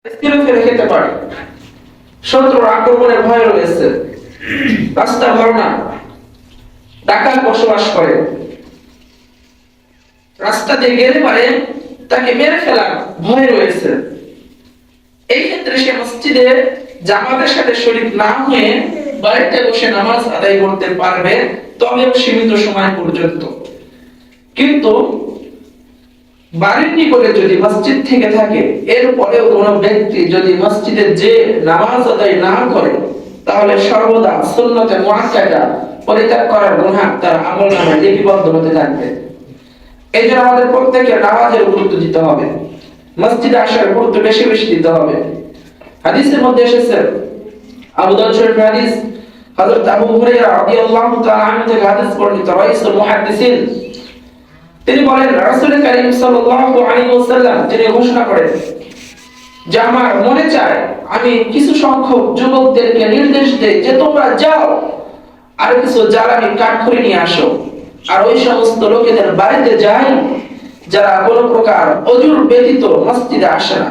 স্থির ফেলে খেতে পারে। শত্রুর আক্রমণের ভয় রয়েছে, রাস্তা ভালো না, ডাকাত বসবাস করে, রাস্তা দিয়ে গেলে পারে তাকে মেরে ফেলার ভয় রয়েছে। এই ক্ষেত্রে সে মসজিদে জামাতের সাথে শরীক না হয়ে বাড়িতে বসে নামাজ আদায় করতে পারবে, তবে সীমিত সময় পর্যন্ত। কিন্তু বাড়ির নিকটে যদি মসজিদ থেকে থাকে, এরপরেও কোন ব্যক্তি যদি মসজিদে যে নামাজ আদায় না করে, তাহলে সর্বদা সুন্নতে মুআক্কাদা পরিত্যাগ করার গুনাহ তার আমলনামায় লিপিবদ্ধ হতে থাকবে। এই জন্য আমাদের প্রত্যেকের নামাজের গুরুত্ব দিতে হবে, মসজিদে আসার গুরুত্ব বেশি বেশি দিতে হবে। হাদিসের মধ্যে এসেছে, আবু দাউদ শরীফের হাদিস, হযরত আবু হুরায়রা রাদিয়াল্লাহু তাআলা আনহু থেকে হাদিস বর্ণিত, রাইসুল মুহাদ্দিসিন, তিনি বলেন, রাসূল কারীম সাল্লাল্লাহু আলাইহি ওয়াসাল্লাম তিনি ঘোষণা করেন যে আমার মনে চায় আমি কিছু সংখ্যক যুবকদেরকে নির্দেশ দেই যে তোমরা যাও আর কিছু জ্বালানি কাঠ করে নিয়ে আসো, আর ওই সমস্ত লোকেদের বাড়িতে যাই যারা কোনো প্রকার ওযুর ব্যতীত মসজিদে আসে না,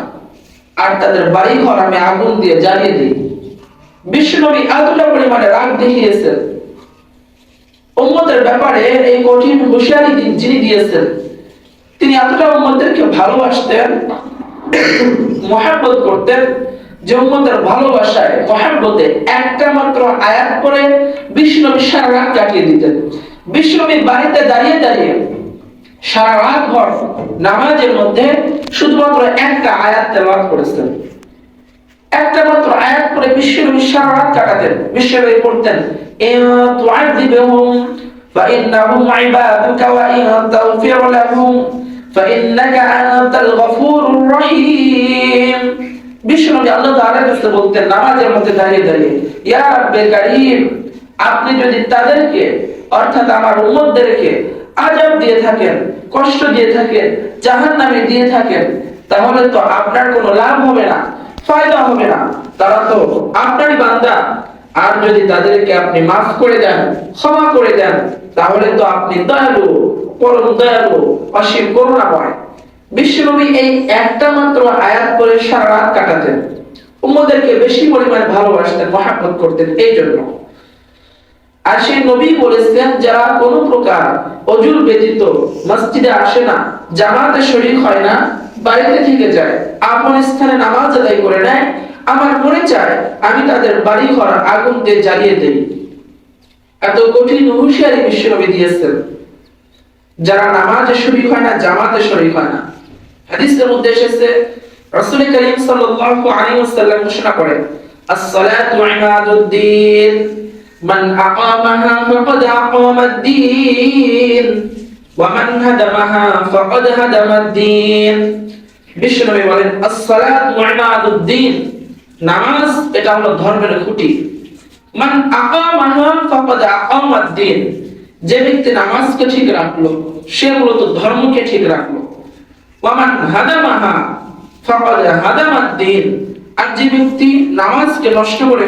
আর তাদের বাড়ি ঘর আমি আগুন দিয়ে জ্বালিয়ে দিই। বিশ্বনবী এতটা পরিমাণে রাগ দেখিয়েছেন উম্মতের ব্যাপারে, এই কঠিন হুঁশিয়ারি যিনি দিয়েছেন, তিনি এতটা উম্মতদেরকে ভালোবাসতেন, মহব্বত করতেন, যে উম্মতের ভালোবাসায় মহব্বতে একটা মাত্র আয়াত পড়ে বিশ্বনবী সারা রাত কাটিয়ে দিতেন। বিশ্বনবী বাড়িতে দাঁড়িয়ে দাঁড়িয়ে সারা রাত ভর নামাজের মধ্যে শুধুমাত্র একটা আয়াত তেলাওয়াত করেছেন। একটা মাত্র আয়াত পড়ে বিশ্বনবী সারা রাত কাটাতেন। বিশ্বনবী পড়তেন, ইন তুআযিবহুম ফাইন্নাহুম ইবাদুকা ওয়া ইন তাগফির লাহুম ফাইন্নাকা আনতাল গফুরুর রহিম। বিশ্বনবী আল্লাহ তাআলার কাছে বলতেন নামাজের মধ্যে দাঁড়িয়ে দাঁড়িয়ে, ইয়া রাব্বে কারীম, আপনি যদি তাদেরকে অর্থাৎ আমার উম্মতদেরকে আযাব দিয়ে থাকেন, কষ্ট দিয়ে থাকেন, জাহান্নামে দিয়ে থাকেন, তাহলে তো আপনার কোনো লাভ হবে না, ফায়দা হবে না, তারা তো আপনারই বান্দা। আর যদি তাদেরকে আপনি মাফ করে দেন, ক্ষমা করে দেন, তাহলে তো আপনি দয়ালু, পরম দয়ালু, অসীম করুণাময়। বিশ্বনবী এই একটা মাত্র আয়াত পড়ে সারা রাত কাটাতেন, উম্মতদেরকে বেশি পরিমাণে ভালোবাসতেন, মহব্বত করতেন। এই জন্য আর সেই নবী বলেছেন, যারা কোনো প্রকার ওযুর ব্যতীত মসজিদে আসে না, জামাতে শরীক হয় না, বাড়িতে থেকে যায়, আপন স্থানে নামাজ আদায় করে নেয়, আমার মনে চায় আমি তাদের বাড়ি ঘর আগুন দিয়ে জ্বালিয়ে দেই। এত কঠিন হুঁশিয়ারি বিশ্বনবী দিয়েছেন যারা নামাজে শরীক হয় না, জামাতে শরীক হয় না। হাদিসের মধ্যে এসেছে, রাসূল কারীম সাল্লাল্লাহু আলাইহি ওয়াসাল্লাম ঘোষণা করেন, as-salatu ইমাদুদ্দিন, মান আকামাহা ফাকাদ আকামাদ-দ্বীন ওয়া মান হাদামাহা ফাকাদ হাদামাদ-দ্বীন। বিশ্বনবী বলেন, as-salatu ইমাদুদ্দিন, নামাজ এটা হলো ধর্মের খুঁটি। মান আকামাহা ফাকাদ আকামাদ-দ্বীন, যে ব্যক্তি নামাজকে ঠিক রাখলো সে মূলত ধর্মকে ঠিক রাখলো। ওয়া মান হাদামাহা ফাকাদ হাদামাদ-দ্বীন, আর যে ব্যক্তি নামাজকে নষ্ট করে